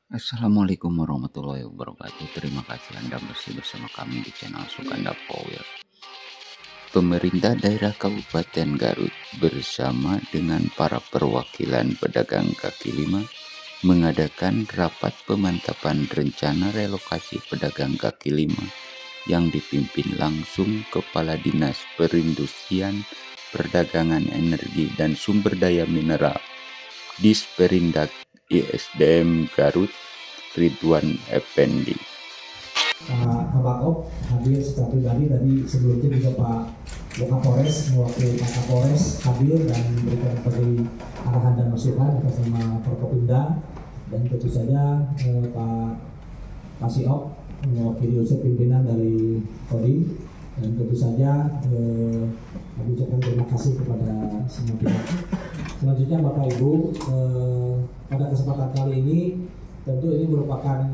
Assalamualaikum warahmatullahi wabarakatuh. Terima kasih Anda masih bersama kami di channel Sukanda Power. Pemerintah daerah Kabupaten Garut bersama dengan para perwakilan pedagang kaki lima mengadakan rapat pemantapan rencana relokasi pedagang kaki lima yang dipimpin langsung Kepala Dinas Perindustrian, Perdagangan Energi dan Sumber Daya Mineral Disperindak ISDM Garut, Ridwan Effendi. Pak Kabakop hadir secara pribadi, tadi sebelumnya juga Pak Wakapolres mewakili Pak Kapolres hadir dan memberikan arahan dan masukan atas nama Forkopimda, dan tentu saja Pak Pasiop mewakili unsur pimpinan dari Kodim, dan tentu saja kami ucapkan terima kasih kepada semua pihak. Selanjutnya Bapak Ibu, pada kesempatan kali ini tentu ini merupakan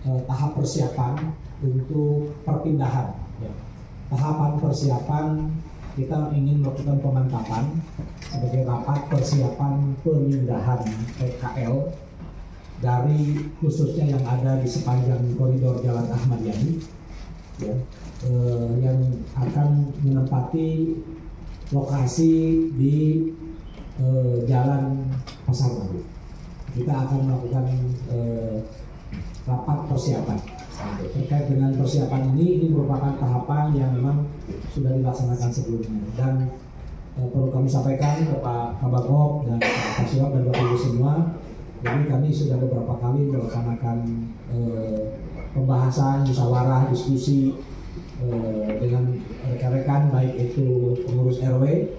tahap persiapan untuk perpindahan. Ya. Tahapan persiapan kita ingin melakukan pemantapan sebagai rapat persiapan pemindahan PKL dari khususnya yang ada di sepanjang koridor Jalan Ahmad Yani, ya, yang akan menempati lokasi di Jalan Pasar Baru. Kita akan melakukan rapat persiapan. Terkait dengan persiapan ini merupakan tahapan yang memang sudah dilaksanakan sebelumnya, dan perlu kami sampaikan ke Pak Kabagop dan Pak Pasiop dan Bapak Ibu semua, jadi kami sudah beberapa kali melaksanakan pembahasan, musyawarah, diskusi dengan rekan-rekan, baik itu pengurus RW,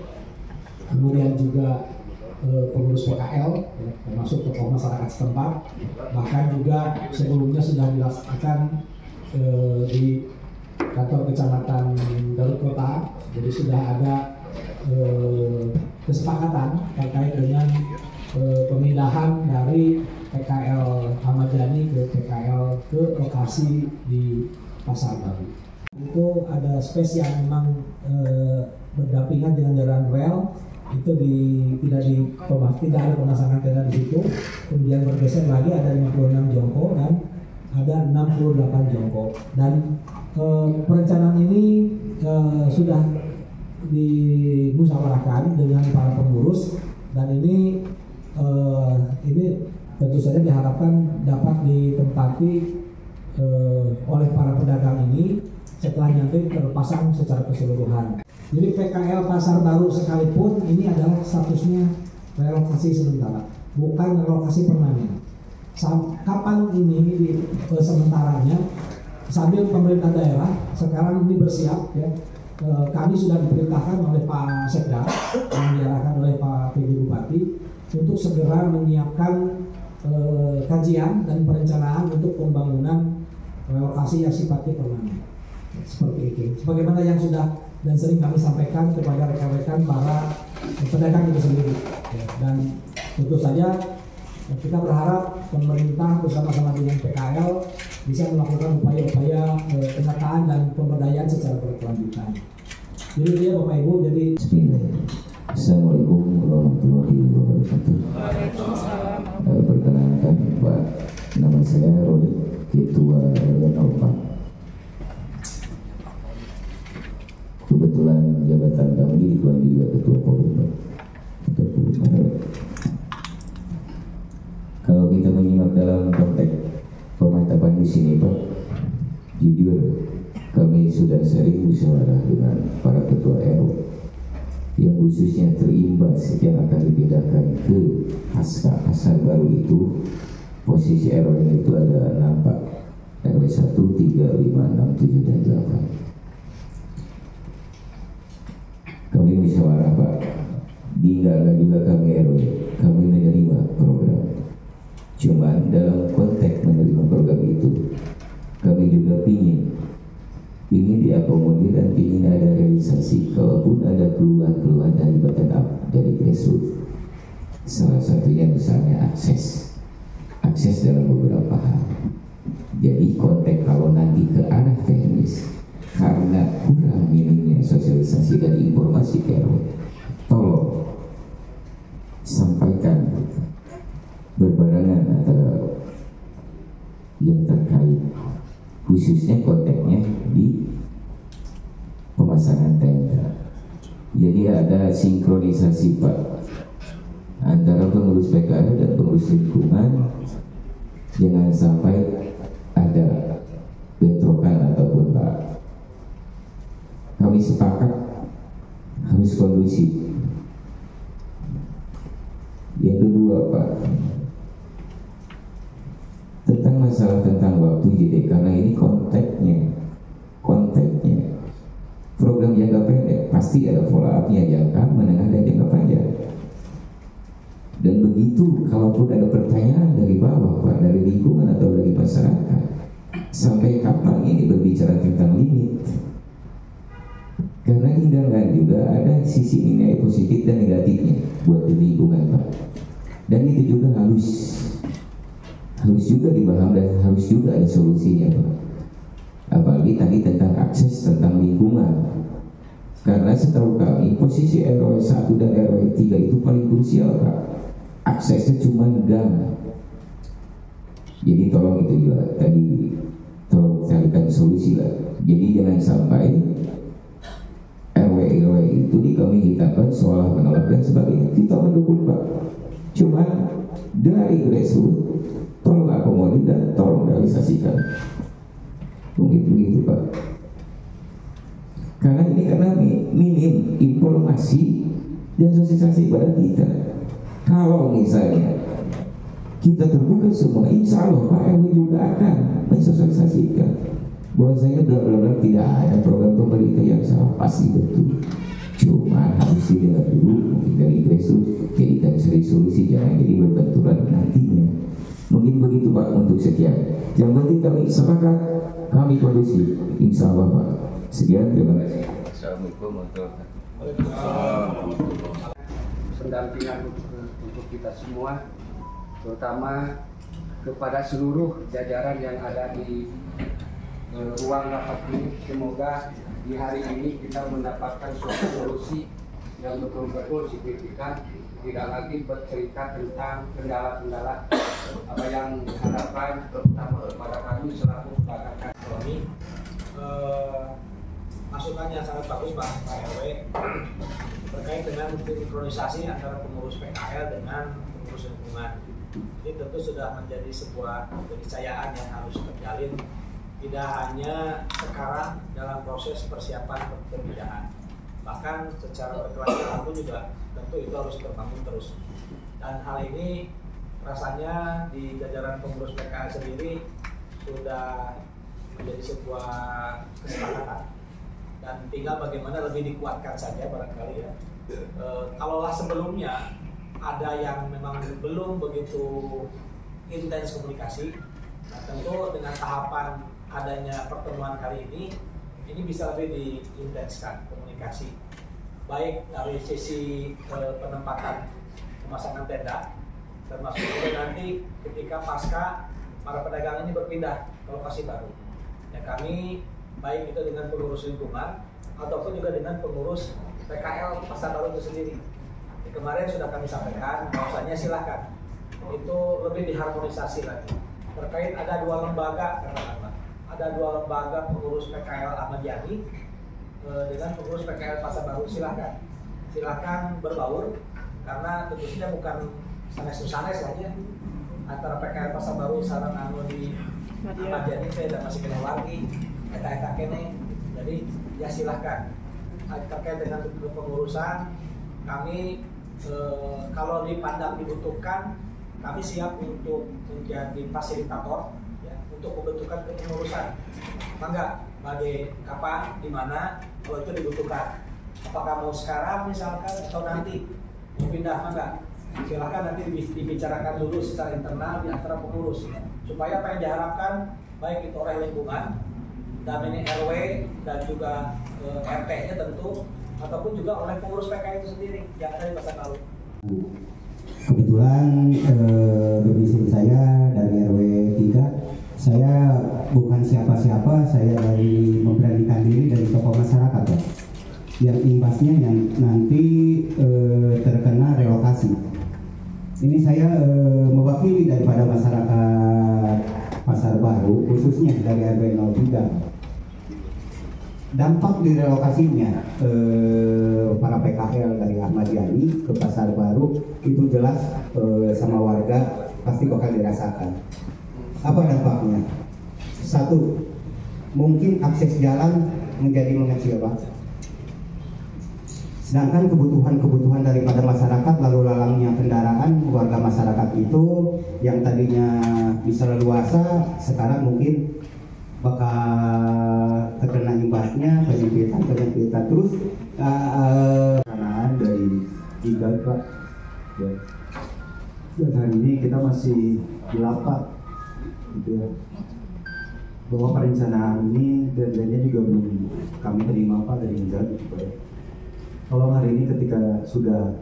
kemudian juga pengurus PKL, ya, termasuk tokoh masyarakat setempat, bahkan juga sebelumnya sudah dilaksanakan di kantor kecamatan Garut Kota. Jadi sudah ada kesepakatan terkait dengan pemindahan dari PKL Ahmad Yani ke PKL ke lokasi di Pasar Baru. Itu ada space yang memang berdampingan dengan jalan rel, itu tidak ada pemasangan tenda di situ. Kemudian bergeser lagi ada 56 jongkok dan ada 68 jongkok, dan perencanaan ini sudah dimusyawarahkan dengan para pengurus, dan ini tentu saja diharapkan dapat ditempati oleh para pedagang ini setelah nanti terpasang secara keseluruhan. Jadi PKL Pasar Baru sekalipun ini adalah statusnya relokasi sementara, bukan relokasi permanen. Kapan ini sementaranya, sambil pemerintah daerah sekarang ini bersiap, ya, kami sudah diperintahkan oleh Pak Sekda yang diarahkan oleh Pak PJ Bupati untuk segera menyiapkan kajian dan perencanaan untuk pembangunan relokasi yang sifatnya permanen. Seperti itu, sebagaimana yang sudah dan sering kami sampaikan kepada rekan-rekan para pedagang itu sendiri, ya. Dan tentu saja kita berharap pemerintah bersama-sama dengan PKL bisa melakukan upaya-upaya penataan dan pemberdayaan secara berkelanjutan. Jadi dia Bapak Ibu, jadi Assalamualaikum warahmatullahi wabarakatuh. Perkenalkan Pak, nama saya Rodi, Ketua RW 04. Kebetulan jabatan kami juga Ketua Forum. Kalau kita menyimak dalam konteks pemantapan di sini, Pak, jujur kami sudah sering musyawarah dengan para ketua RW yang khususnya terimbas yang akan dipindahkan ke Pasar Baru itu. Posisi RW itu ada 6, Pak. RW 1, 3, 5, 6, 7, dan 8. Kami musyawarah, Pak, tinggalkan juga kami RW, kami menerima program. Cuman dalam konteks menerima program itu, kami juga ingin diakomodir dan ingin ada realisasi kalaupun ada keluhan-keluhan dari bottom up, dari grassroots. Salah satunya misalnya akses dalam beberapa hal. Jadi konteks kalau nanti ke arah teknis, karena kurang minimnya sosialisasi dan informasi ke RW, tolong sampaikan berbarengan antara yang terkait, khususnya konteksnya di pemasangan tenda. Jadi ada sinkronisasi Pak antara pengurus PKL dan pengurus lingkungan, jangan sampai ada bentrokan ataupun Pak. Kami sepakat harus kondusif. Yang kedua Pak, tentang masalah tentang waktu JD, karena ini konteksnya program jangka pendek pasti ada follow up-nya jangka menengah dan jangka panjang. Dan begitu kalaupun ada pertanyaan dari bawah Pak, dari lingkungan atau dari masyarakat, sampai kapan ini berbicara tentang limit? Karena hindarkan juga ada sisi nilai positif dan negatifnya buat di lingkungan Pak. Dan itu juga harus juga dibahas dan harus juga ada solusinya Pak. Apalagi tadi tentang akses, tentang lingkungan. Karena setahu kami posisi RW 1 dan RW 3 itu paling krusial Pak. Aksesnya cuma gang. Jadi tolong itu juga tadi tolong carikan solusi lah. Jadi jangan sampai RW itu kami hitamkan seolah menolak dan sebagainya. Kita mendukung Pak. Cuma dari grassroots tolong akomodir dan tolong realisasikan. Mungkin begitu Pak. Karena ini minim informasi dan sosialisasi pada kita. Kalau misalnya kita terbuka semua, insya Allah Pak RW juga akan mensosialisasikan bahwasanya benar-benar tidak ada program pemerintah yang salah, pasti betul. Cuma harus dilihat dulu mungkin dari grassroots, jadikan solusi, jangan jadi berbenturan nantinya. Mungkin begitu Pak untuk sekian. Yang penting kami sepakat, kami kondusif, insya Allah Pak. Sekian, terima kasih. Assalamualaikum warahmatullahi wabarakatuh. Pendampingan untuk kita semua, terutama kepada seluruh jajaran yang ada di ruang rapat ini. Semoga di hari ini kita mendapatkan suatu solusi yang betul-betul signifikan, tidak lagi bercerita tentang kendala-kendala apa yang diharapkan, terutama kepada kami selaku pedagang kami. Masukannya sangat bagus Pak RW terkait dengan sinkronisasi antara pengurus PKL dengan pengurus lingkungan. Ini tentu sudah menjadi sebuah keniscayaan yang harus terjalin, tidak hanya sekarang dalam proses persiapan perpindahan, bahkan secara berkelanjutan pun juga tentu itu harus terbangun terus. Dan hal ini rasanya di jajaran pengurus PKL sendiri sudah menjadi sebuah kesepakatan. Dan tinggal bagaimana lebih dikuatkan saja barangkali ya. Kalaulah sebelumnya ada yang memang belum begitu intens komunikasi, nah tentu dengan tahapan adanya pertemuan kali ini bisa lebih diintenskan komunikasi, baik dari sisi penempatan pemasangan tenda, termasuk juga nanti ketika pasca para pedagang ini berpindah ke lokasi baru. Ya kami baik itu dengan pengurus lingkungan ataupun juga dengan pengurus PKL Pasar Baru itu sendiri. Kemarin sudah kami sampaikan bahwasanya silahkan itu lebih diharmonisasi lagi. Terkait ada dua lembaga, ada dua lembaga pengurus PKL Ahmad Yani dengan pengurus PKL Pasar Baru, silahkan berbaur, karena tentunya bukan sanes-sanes saja antara PKL Pasar Baru sarang anu di Ahmad Yani saya masih kenal lagi. Eta kene, jadi ya silahkan. Terkait dengan pengurusan kami kalau dipandang dibutuhkan, kami siap untuk menjadi fasilitator ya, untuk pembentukan kepengurusan. Mangga, bagi kapan, di mana, kalau itu dibutuhkan. Apakah mau sekarang misalkan atau nanti mau pindah, mangga. Silahkan nanti dibicarakan dulu secara internal di antara pengurus supaya apa yang diharapkan baik itu oleh lingkungan, dan ini RW dan juga RT-nya tentu, ataupun juga oleh pengurus PK itu sendiri yang ada di Pasar Baru. Kebetulan domisili saya dari RW 3, saya bukan siapa-siapa, saya dari memberanikan diri dari tokoh masyarakat Pak. Yang imbasnya yang nanti terkena relokasi. Ini saya mewakili daripada masyarakat Pasar Baru. Baru, khususnya dari RW 03. Dampak direlokasinya para PKL dari Ahmad Yani ke Pasar Baru itu jelas sama warga pasti bakal dirasakan. Apa dampaknya? Satu, mungkin akses jalan menjadi mengecil, Pak. Sedangkan kebutuhan daripada masyarakat, lalu lalangnya kendaraan warga masyarakat itu yang tadinya bisa leluasa, sekarang mungkin bakal terkena imbasnya penyempitan terus Kanaan dari IGAD, Pak. Ya. Dan hari ini kita masih di lapak, gitu ya. Bahwa perencanaan ini dan juga belum kami terima, Pak, dari IGAD, gitu ya. Tolong hari ini ketika sudah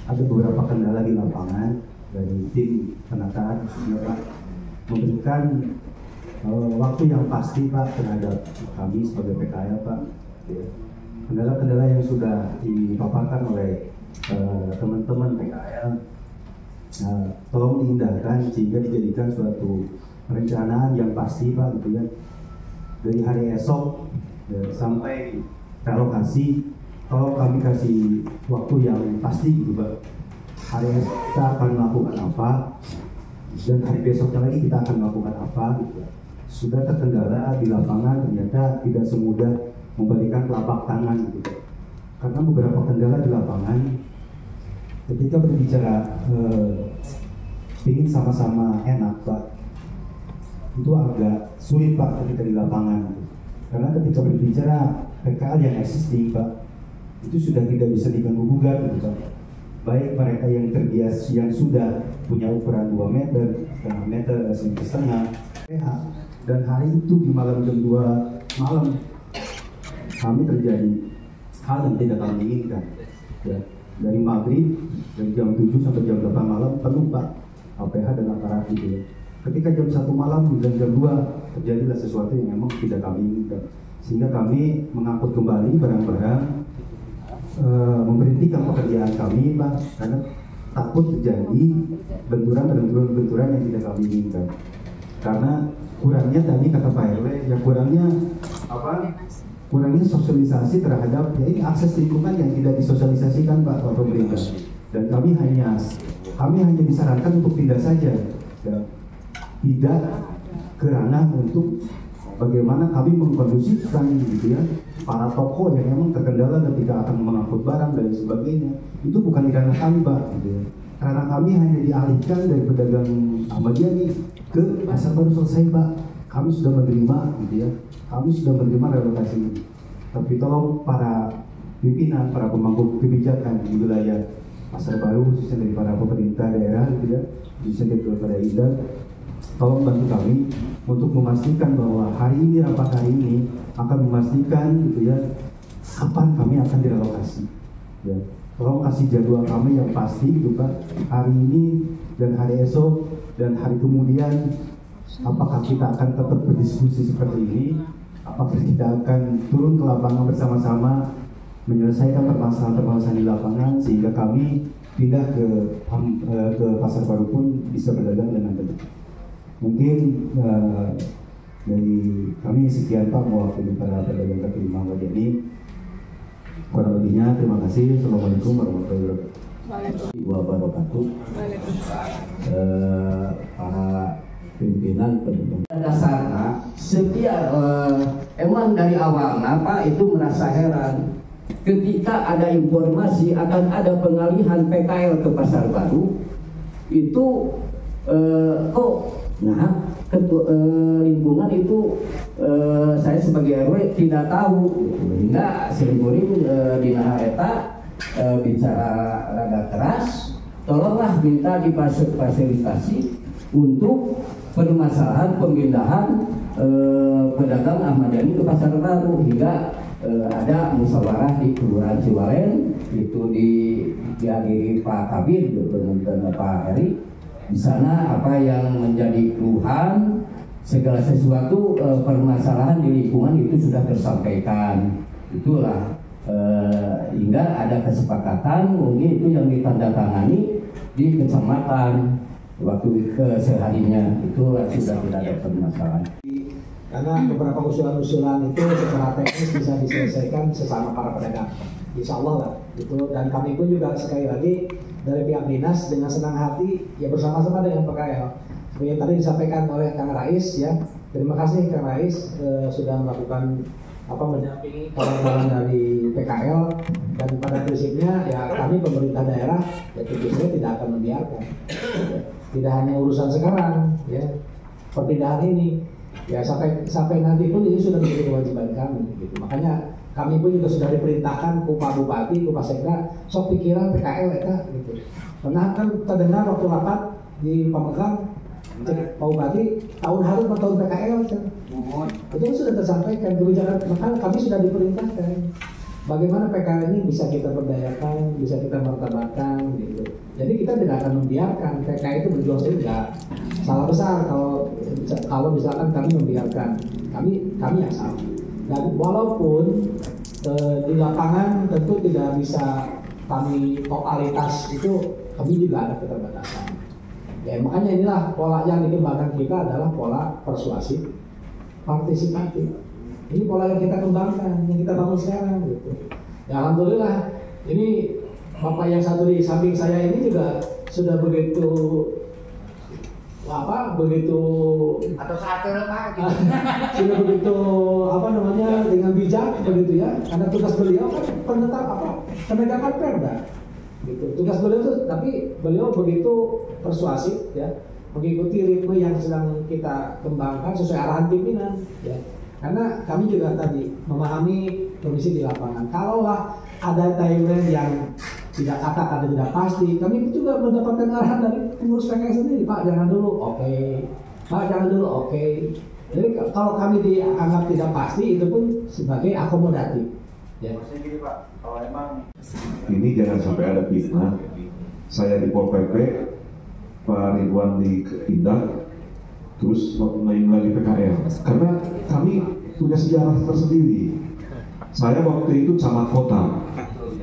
ada beberapa kendala di lapangan dari tim penataan, Pak, memberikan waktu yang pasti, Pak, terhadap kami sebagai PKL, Pak. Kendala-kendala yang sudah dipaparkan oleh teman-teman PKL, tolong diindahkan sehingga dijadikan suatu perencanaan yang pasti, Pak, gitu ya. Dari hari esok sampai relokasi, tolong kami kasih waktu yang pasti, gitu, Pak. Hari esok kita akan melakukan apa, dan hari besoknya lagi kita akan melakukan apa, gitu. Sudah terkendala di lapangan, ternyata tidak semudah memberikan telapak tangan, gitu. Karena beberapa kendala di lapangan, ketika berbicara ingin sama-sama enak, Pak, itu agak sulit, Pak, ketika di lapangan. Karena ketika berbicara PKL yang existing, Pak, itu sudah tidak bisa diganggu-gugat, gitu, Pak. Baik mereka yang terbiasa, yang sudah punya ukuran 2 meter, setengah meter, setengah, dan hari itu di malam jam 2 malam kami terjadi hal yang tidak kami inginkan, ya. Dari maghrib, dari jam 7 sampai jam 8 malam penuh, Pak, APH dan aparat, gitu ya. Ketika jam 1 malam dan jam 2 terjadilah sesuatu yang memang tidak kami inginkan, sehingga kami mengangkut kembali barang-barang, memberhentikan pekerjaan kami, Pak, karena takut terjadi benturan yang tidak kami inginkan. Karena kurangnya tadi kata Pak RW, ya kurangnya apa? Kurangnya sosialisasi terhadap ya ini akses lingkungan yang tidak disosialisasikan, Pak, oleh pemerintah. Dan kami hanya disarankan untuk pindah saja, ya. Tidak ke ranah untuk bagaimana kami mengkondusifkan, gitu ya, para toko yang memang terkendala ketika akan mengangkut barang dan sebagainya. Itu bukan di ranah kami, Pak, gitu ya. Karena kami hanya dialihkan dari pedagang Ahmad Yani ke Pasar Baru selesai, Pak. Kami sudah menerima, gitu ya. Kami sudah menerima relokasi ini. Tapi tolong para pimpinan, para pemangku kebijakan di wilayah Pasar Baru, khususnya dari para pemerintah daerah, gitu ya, khususnya daripada IGAD, tolong bantu kami untuk memastikan bahwa hari ini, rapat hari ini akan memastikan, gitu ya, kapan kami akan direlokasi, ya. Tolong kasih jadwal kami yang pasti, gitu, Pak, hari ini dan hari esok dan hari kemudian. Apakah kita akan tetap berdiskusi seperti ini? Apakah kita akan turun ke lapangan bersama-sama menyelesaikan permasalahan-permasalahan di lapangan sehingga kami pindah ke Pasar Baru pun bisa berdagang dengan tenang. Mungkin dari kami sekian, Pak, mewakili para pedagang kaki lima Ahmad Yani. Kurang lebihnya terima kasih. Assalamualaikum warahmatullahi wabarakatuh. Para pimpinan dasarnya setiap emang dari awalnya, Pak, itu merasa heran ketika ada informasi akan ada pengalihan PKL ke Pasar Baru itu kok lingkungan itu saya sebagai RW tidak tahu, hingga sering-sering dina eta bicara rada keras, tolonglah minta difasilitasi untuk permasalahan pemindahan pedagang Ahmad Yani ke Pasar Baru, hingga ada musyawarah di Kelurahan Ciwalen itu dihadiri Pak Kabir dan Pak Heri. Di sana apa yang menjadi keluhan, segala sesuatu permasalahan di lingkungan itu sudah tersampaikan. Itulah hingga ada kesepakatan, mungkin itu yang ditandatangani di kecamatan waktu keseharinya, itu sudah tidak ada permasalahan. karena beberapa usulan-usulan itu secara teknis bisa diselesaikan sesama para pedagang, insya Allah lah gitu. Dan kami pun juga sekali lagi dari pihak dinas dengan senang hati ya bersama-sama dengan PKL seperti yang tadi disampaikan oleh Kang Rais ya. Terima kasih Kang Rais sudah melakukan mendampingi kawan-kawan dari PKL, dan pada prinsipnya ya kami pemerintah daerah ya tentu saja tidak akan membiarkan, tidak hanya urusan sekarang ya perpindahan ini ya sampai nanti pun ini sudah menjadi kewajiban kami gitu. Makanya kami pun juga sudah diperintahkan ku Pak Bupati, ku Pak Sekda sok pikiran PKL eta gitu. Pernah kan terdengar waktu rapat di Pamekasan Pak Bupati tahun harus tahun PKL kan. Itu sudah tersampaikan kebijakan, maka kami sudah diperintahkan bagaimana PKL ini bisa kita berdayakan, bisa kita martabatkan gitu. Jadi kita tidak akan membiarkan PKL itu berjuang sehingga salah besar kalau misalkan kami membiarkan, kami yang salah. Dan walaupun di lapangan tentu tidak bisa kami totalitas, itu kami juga ada keterbatasan. Ya makanya inilah pola yang dikembangkan kita adalah pola persuasif, partisipatif. Ini pola yang kita kembangkan, yang kita bangun sekarang gitu. Ya alhamdulillah, ini Bapak yang satu di samping saya ini juga sudah begitu atau satu Pak gitu. Sudah begitu dengan bijak begitu ya. Karena tugas beliau kan penegakan perda. Gitu. Tugas beliau itu, tapi beliau begitu persuasif ya, mengikuti ritme yang sedang kita kembangkan sesuai arahan pimpinan ya. Karena kami juga tadi memahami kondisi di lapangan. Kalaulah ada timeline yang tidak pasti, kami juga mendapatkan arahan dari pengurus PKS sendiri, Pak jangan dulu, oke. Pak jangan dulu, oke. Jadi kalau kami dianggap tidak pasti, itu pun sebagai akomodatif. Ya. Gini Pak, kalau emang ini jangan sampai ada fitnah. Saya di Pol PP, Pak Ridwan di Indah, terus lain lagi PKL. Karena kami punya sejarah tersendiri. Saya waktu itu camat kota,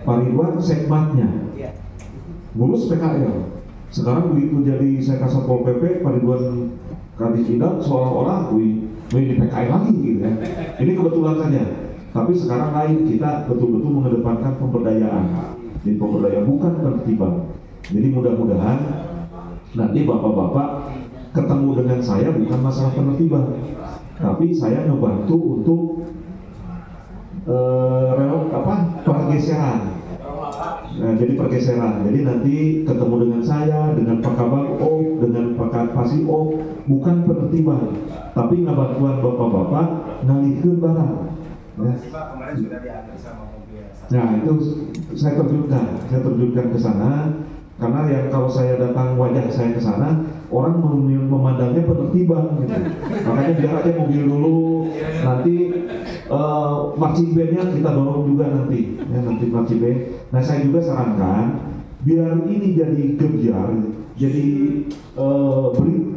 Pak Ridwan sekmatnya, ngurus PKL. Sekarang begitu jadi saya kasat Pol PP, Pak Ridwan Kadis Indah seolah-olah di PKL lagi gitu ya. Ini kebetulan saja. Tapi sekarang lain, kita betul-betul mengedepankan pemberdayaan. Jadi pemberdayaan bukan penertiban. Jadi mudah-mudahan nanti bapak-bapak ketemu dengan saya bukan masalah penertiban, tapi saya ngebantu untuk pergeseran. Nah, jadi pergeseran. Jadi nanti ketemu dengan saya, dengan Pak Kabang O, dengan Pak Pasi O, bukan penertiban, tapi ngebantuan bapak-bapak ngalihkeun barang. Ya. Kemarin sudah diantar sama mobil. Nah itu saya terjunkan ke sana, karena yang kalau saya datang wajah saya ke sana, orang memandangnya penertiban gitu. Makanya biar aja mobil dulu, nanti marching band-nya kita dorong juga nanti, ya nanti marching band. Nah saya juga sarankan biar ini jadi gebyar, jadi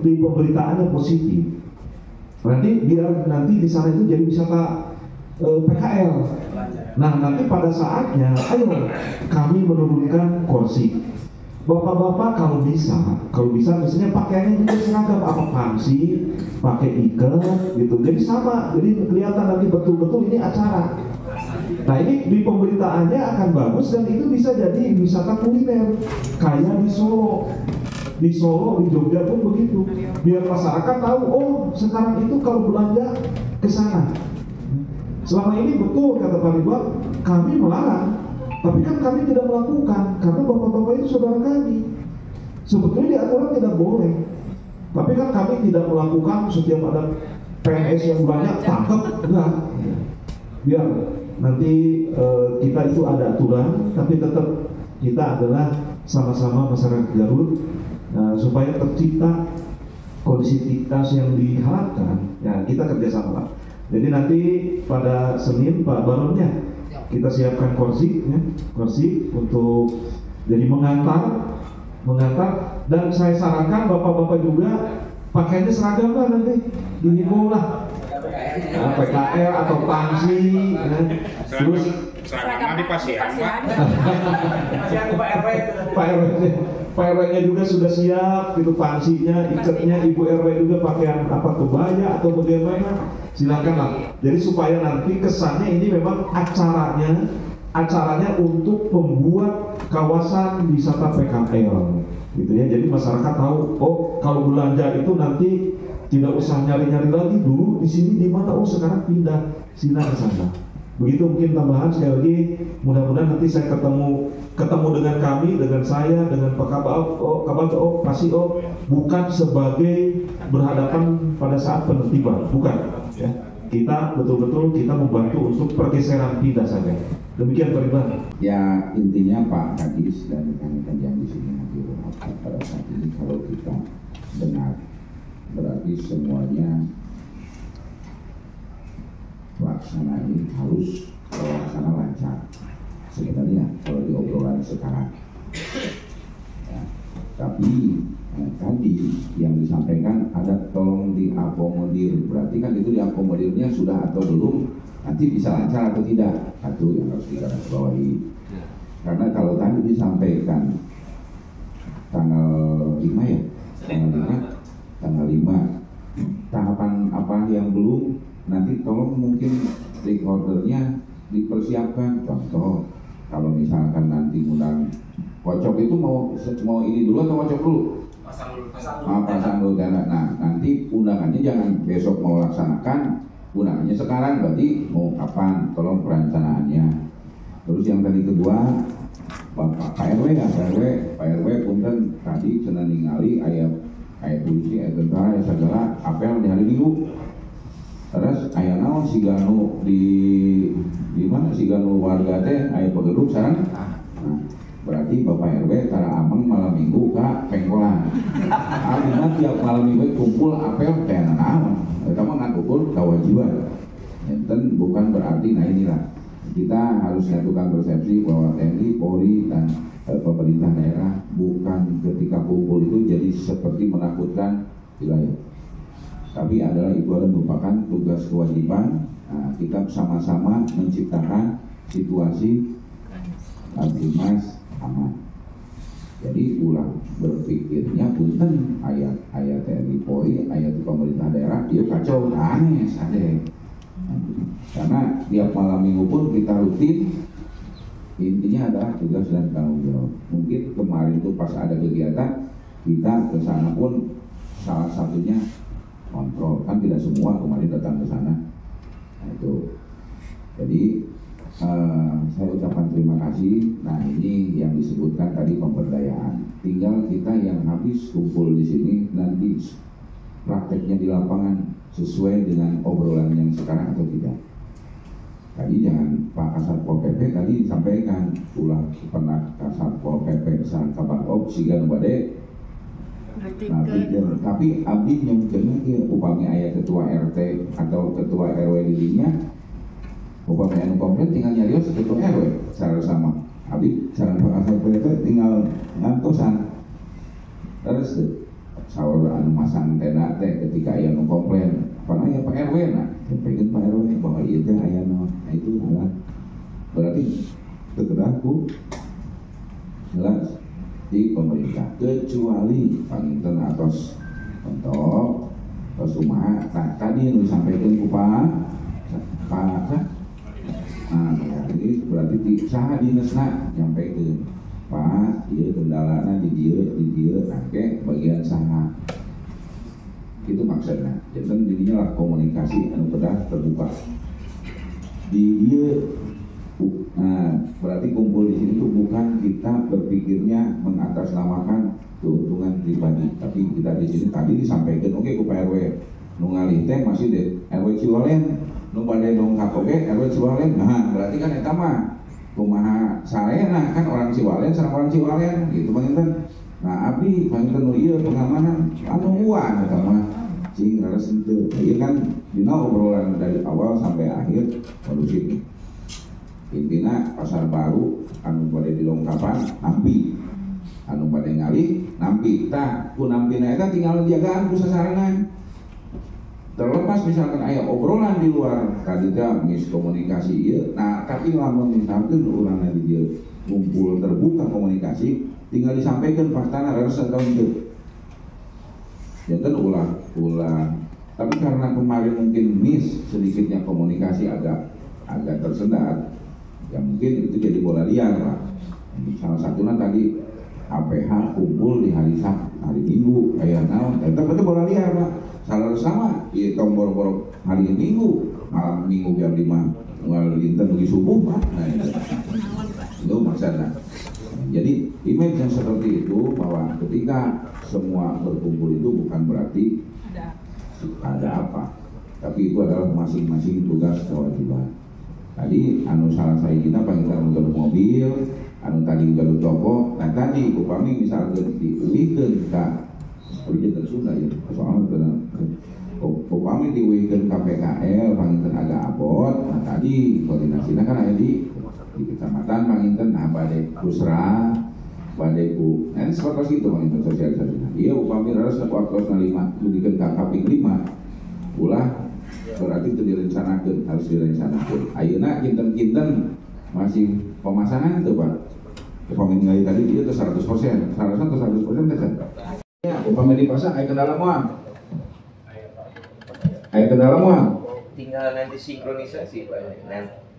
di pemberitaannya positif. Nanti biar nanti di sana itu jadi wisata PKL. Nah nanti pada saatnya, ayo kami menurunkan kursi. Bapak-bapak kalau bisa misalnya pakaiannya juga seragam, apa pangsi, pakai ikat gitu. Jadi sama, jadi kelihatan nanti betul-betul ini acara. Nah ini di pemberitaannya akan bagus dan itu bisa jadi wisata kuliner kayak di Solo. Di Jogja pun begitu. Biar masyarakat tahu, oh sekarang itu kalau belanja ke sana. Selama ini betul kata Pak Ridwan, kami melarang, tapi kan kami tidak melakukan karena bapak-bapak itu saudara kami. Sebetulnya di aturan tidak boleh, tapi kan kami tidak melakukan setiap ada PNS yang banyak tangkap, enggak. Biar nanti kita itu ada aturan, tapi tetap kita adalah sama-sama masyarakat Garut, supaya tercipta kondisivitas yang diharapkan. Ya kita kerjasama lah. Jadi nanti pada Senin Pak Baronnya kita siapkan kursi untuk jadi mengantar, dan saya sarankan bapak-bapak juga pakaiannya seragam lah nanti, dihimbau lah, PKL atau pangsi, terus seragam di Pasian Pak. Pak RW Pak RW-nya juga sudah siap gitu, pangsinya, ikatnya, Ibu RW juga pakaian apa, kebaya atau bagaimana, silakan lah. Jadi supaya nanti kesannya ini memang acaranya untuk membuat kawasan wisata PKL gitu ya. Jadi masyarakat tahu, oh kalau belanja itu nanti tidak usah nyari-nyari lagi, dulu di sini di mana, oh sekarang pindah sini ke sana. Begitu mungkin tambahan. Sekali lagi mudah-mudahan nanti saya ketemu dengan kami, dengan saya, dengan Pak Kabal, Pasio, bukan sebagai berhadapan pada saat penertiban, bukan ya. Kita betul-betul kita membantu untuk pergeseran pindah saja. Demikian Pak Ridwan. Ya intinya Pak Kadis dan rekan-rekan yang di sini hadir pada saat ini, kalau kita benar berarti semuanya pelaksana ini harus pelaksana lancar sebenarnya kalau di obrolan sekarang ya. Tapi tadi yang disampaikan ada tolong diakomodir, berarti kan itu diakomodirnya sudah atau belum, nanti bisa lancar atau tidak, itu yang harus digarisbawahi. Karena kalau tadi disampaikan tanggal 5 ya, tanggal 5 tahapan apa yang belum, nanti tolong mungkin recordernya dipersiapkan. Contoh kalau misalkan nanti undang kocok itu mau ini dulu atau kocok dulu? Pasang dulu. Nah nanti undangannya jangan besok mau laksanakan, undangannya sekarang, berarti mau kapan, tolong perencanaannya. Terus yang tadi kedua, Pak RW ya, Pak RW punten tadi cenah ningali aya polisi, aya tentara, aya segala apel di hari Minggu. Terus aya naon siga nu di mana siga nu warga teh aya pageduk sareng. Nah, berarti Bapak RW tara ameng malam Minggu ka pengkolan. Abina tiap malam Minggu kumpul apel teh naon. Eta mah ngan ukur kewajiban. Enten bukan berarti, nah inilah kita harus nyatukan persepsi bahwa TNI, Polri dan pemerintah daerah bukan ketika kumpul itu jadi seperti menakutkan wilayah. Tapi itu adalah merupakan tugas kewajiban. Nah, kita sama-sama menciptakan situasi Kamtibmas aman. Jadi ulang berpikirnya punten ayat TNI Polri, ayat pemerintah daerah, dia kacau, aneh, karena tiap malam Minggu pun kita rutin, intinya adalah tugas dan tanggung jawab. Mungkin kemarin itu pas ada kegiatan kita ke sana pun salah satunya kontrol, kan tidak semua kemarin datang ke sana. Nah itu, jadi saya ucapkan terima kasih. Nah ini yang disebutkan tadi pemberdayaan. Tinggal kita yang habis kumpul di sini nanti prakteknya di lapangan sesuai dengan obrolan yang sekarang atau tidak. Tadi jangan Pak Kasatpol PP tadi disampaikan ulah pernah Kasatpol PP saat Kabakop siga nubade. Nah, tapi abdi nyongkeun ieu upami aya ketua RT atau ketua RW di dinya, upami anu komplit tinggal nyarios ketua RW secara sama. Abdi saran Pak Kasatpol PP tinggal ngantosan. Terus sawara anu masang tenda teh ketika aya nu komplain, pernah ya Pak RW nah, sampaikan Pak RW bahwa ieu teh aya nu, nah itu adalah berarti tegeraku jelas di pemerintah, kecuali panginten atos untuk kumaha. Nah tadi yang disampaikan ku Pak nah ini berarti saha dinesna nyampaikan Pak, ieu kendalana di dieu nake bagian saha. Itu maksudnya. Jadi jadinya lah komunikasi anu kedah terbuka. Di dieu nah, berarti kumpul di sini itu bukan kita berpikirnya mengatasnamakan keuntungan pribadi, tapi kita di sini tadi disampaikan oke ku Pak RW nu ngalih teh masih deh RW Ciwalen, nu bade dongkap oke RW Ciwalen. Nah, berarti kan eta mah kumaha sarena kan orang Ciwalen sareng orang Ciwalen gitu panginten. Nah, abdi panginten nu ieu pengamanan anu uan eta mah cing rares henteu. Ieu kan dina obrolan dari awal sampai akhir kondusif. Intina pasar baru anu pada dilongkapan nampi, anu pada ngalih nampi. Tah ku nampina eta tinggal jagaan ku sasarangan. Terlepas misalkan aya obrolan di luar tadi teh miskomunikasi ieu. Nah, tapi lamun misalkan urang di dieu ngumpul terbuka komunikasi, tinggal disampaikan faktanya harus tahun itu. Jangan ulang. Tapi karena kemarin mungkin miss sedikitnya komunikasi agak tersendat, ya mungkin itu jadi bola liar lah. Salah satunya tadi APH kumpul di hari Minggu kayak naon, itu bola liar Pak. Salah sama di tombor hari Minggu malam Minggu jam 5 mulai linten di subuh Pak. Nah itu maksudnya. Jadi image yang seperti itu bahwa ketika semua berkumpul itu bukan berarti ada apa, tapi itu adalah masing-masing tugas kewajiban. Tadi salah saya kita pengen gaduh mobil, tadi gaduh toko. Nah tadi upami misalnya diulikan ke pendidikan Sunda ya, soalnya upami diulikan ke PKL, panginten agak abot. Nah tadi koordinasinya kan ada di kecamatan panginten, badai pusra, badai ku, seperti itu panginten sosialisasi. Iya upami harus waktu 5 diulikan ke kaping 5, ulah berarti itu direncanakan, harus direncanakan. Ayeuna kinten-kinten masih pemasangan itu Pak. Upami ngai tadi dia tuh 100%, 100% kan? Ya, upami dipasang, ayo ke dalam uang. Tinggal nanti sinkronisasi Pak.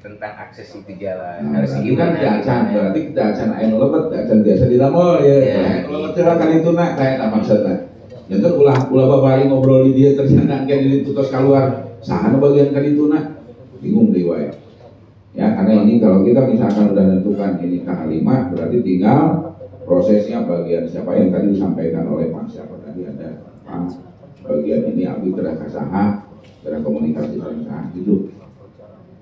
Tentang akses itu jalan. Nah, harus gimana? Dacan, berarti dacan ayo lebet, dacan biasa di lamol ya. Lebet kali itu nak kayak apa maksudnya? Jadi ulah babari ngobrol di dia ternyata kan ini tugas keluar. Sana bagian kali itu nak bingung deh wae. Ya karena ini kalau kita misalkan udah tentukan ini K5 berarti tinggal prosesnya bagian siapa yang tadi disampaikan oleh Pak siapa tadi ada bagian ini Abi kasaha komunikasi saha gitu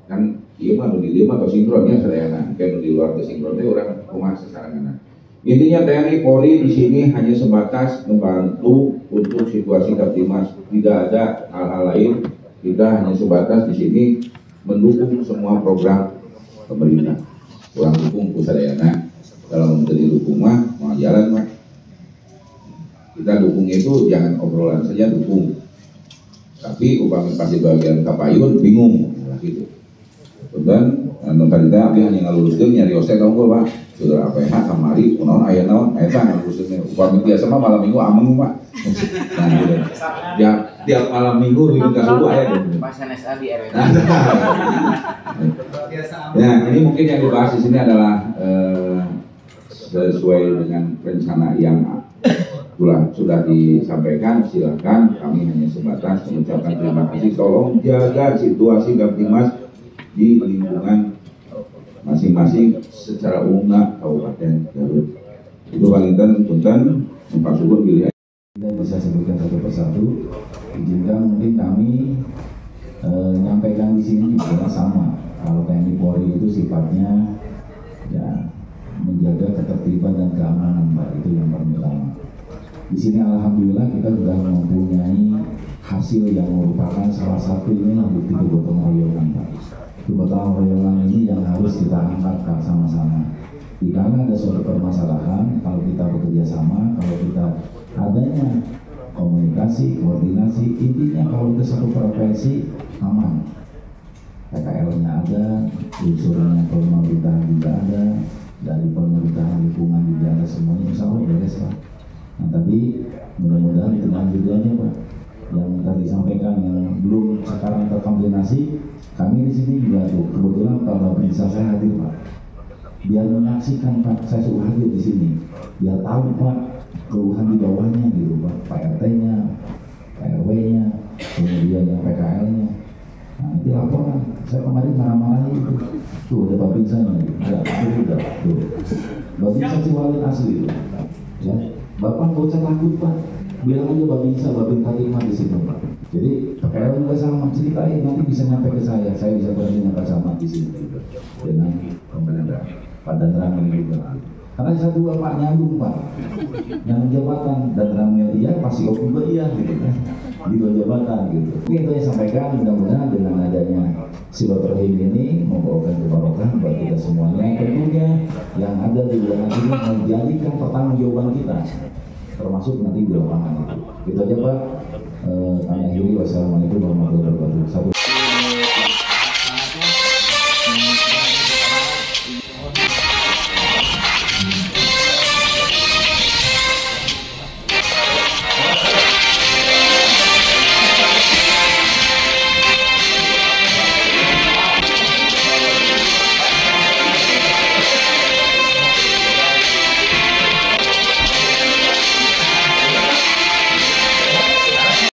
kan iya mah atau sinkronnya sedayana kan di luar sinkronnya orang kumaha sekarang. Intinya TNI Polri di sini hanya sebatas membantu untuk situasi Kaptimas, tidak ada hal-hal lain. Kita hanya sebatas di sini mendukung semua program pemerintah. Kurang dukung kusadayana dalam menteri dukung mau jalan mah. Kita dukung itu jangan obrolan saja dukung. Tapi upami pasti bagian kapayun bingung gitu. Dan tadi tadi hanya ngaluruskeun nyari ose tongkol Pak. Saudara APH kamari kunaon aya naon eta ngaluruskeun upami biasa mah malam Minggu ameng Pak. Nah, gitu. Ya, tiap malam Minggu di subuh aya Pasan SA di RW. Ya, ini mungkin yang dibahas di sini adalah sesuai dengan rencana yang sudah disampaikan. Silakan, kami hanya sebatas mengucapkan terima kasih. Tolong jaga situasi Kaptimas di lingkungan masing-masing secara umum Kabupaten Garut. Itu Panginten punten Pak Subur pilih. Kita bisa sebutkan satu persatu. Izinkan mungkin kami menyampaikan di sini juga sama. Kalau TNI Polri itu sifatnya ya menjaga ketertiban dan keamanan Pak, itu yang pertama. Di sini alhamdulillah kita sudah mempunyai hasil yang merupakan salah satu inilah bukti kegotong royongan Pak. Kegotong royongan ini yang harus kita angkat Pak sama-sama. Jika ada suatu permasalahan, kalau kita bekerja sama, kalau kita adanya komunikasi, koordinasi, intinya kalau ke satu provinsi aman. PKL-nya ada, unsurnya pemerintahan juga ada, dari pemerintahan lingkungan juga ada, semuanya insya Allah beres Pak. Nah tapi mudah-mudahan dengan tujuannya Pak, yang tadi sampaikan yang belum sekarang terkoordinasi, kami di sini juga tuh kebetulan kalau bisa saya hadir Pak, biar menyaksikan Pak, saya sudah hadir di sini, biar tahu Pak keluhan di bawahnya gitu Pak RT-nya, RW-nya, kemudian yang PKL-nya. Nah nanti laporan, saya kemarin marah-marah itu, tuh ada babinsanya, ya itu tuh, babinsa Ciwalin asli itu, ya. Bapak nggak usah takut Pak, bilang aja babinsa, babin K5 di situ Pak. Jadi PKL juga sama, ceritain nanti bisa nyampe ke saya bisa berani nyampe sama di sini juga dengan pemerintah pada terang juga. Karena saya juga Pak nyambung Pak, yang jabatan dan terangnya dia pasti oke iya gitu kan, di dua jabatan gitu. Ini itu yang sampaikan, mudah-mudahan dengan adanya silaturahim ini membawakan keberkahan buat kita semuanya. Tentunya yang ada di wilayah ini menjadikan pertanggungjawaban kita, termasuk nanti di lapangan itu. Gitu aja Pak. Kami akhiri, wassalamualaikum warahmatullahi wabarakatuh.